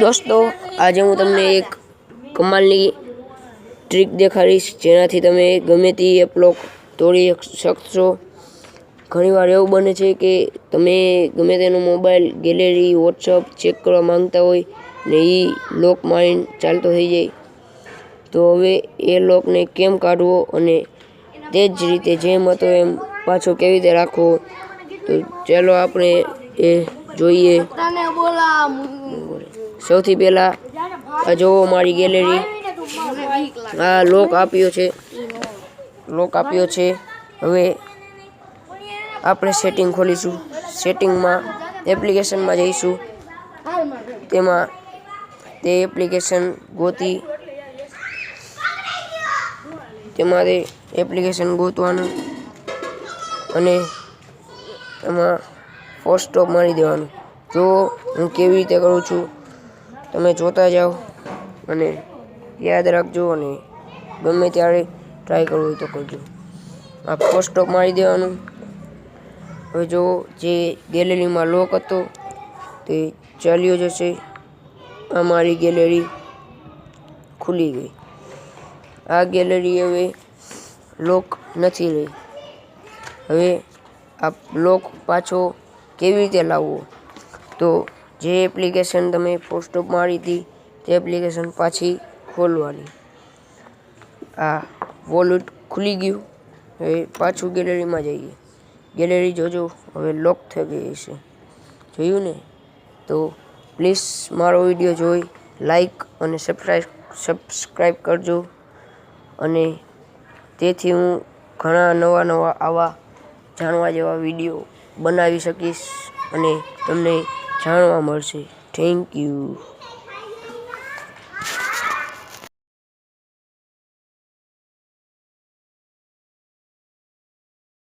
દોસ્તો, આજે હું તમને એક કમાલની ટ્રીક દેખાડીશ, જેનાથી તમે ગમે તે એપ લોક તોડી શકશો. ઘણીવાર એવું બને છે કે તમે ગમે તેનો મોબાઈલ, ગેલેરી, વોટ્સઅપ ચેક કરવા માંગતા હોય ને એ લોક મારીને ચાલતો થઈ જાય. તો હવે એ લોકને કેમ કાઢવો અને તે જ રીતે જેમ હતો એમ પાછો કેવી રીતે રાખવો, તો ચાલો આપણે એ જોઈએ. સૌથી પહેલા આ જોવો મારી ગેલેરી. આ લોક આપ્યો છે. હવે આપણે સેટિંગ ખોલીશું. સેટિંગમાં એપ્લિકેશનમાં જઈશું. તેમાં તે એપ્લિકેશન ગોતી તેમાંથી એપ્લિકેશન ગોતવાનું અને એમાં ફોર્સ સ્ટોપ મારી દેવાનું. જો હું કેવી રીતે કરું છું તમે જોતા જાઓ અને યાદ રાખજો, અને ગમે ત્યારે ટ્રાય કરવું હોય તો કરજો. આ ફોર્સ સ્ટોપ મારી દેવાનું. હવે જો જે ગેલેરીમાં લોક હતો તે ચાલ્યો જશે. આ મારી ગેલેરી ખુલી ગઈ. આ ગેલેરી હવે લોક નથી રહી. હવે આ લોક પાછો કેવી રીતે લાવવો, તો જે એપ્લિકેશન તમે ફોર્સ સ્ટોપ મારી હતી તે એપ્લિકેશન પાછી ખોલવાની. આ વોલેટ ખુલી ગયું. હવે પાછું ગેલેરીમાં જઈએ. ગેલેરી જોજો હવે લોક થઈ ગઈ છે. જોયું ને? તો પ્લીઝ મારો વિડીયો જોઈ લાઈક અને સબસ્ક્રાઈબ કરજો, અને તેથી હું ઘણા નવા આવા જાણવા જેવા વિડીયો બનાવી શકીશ અને તમને જાણવા મળશે. Thank you.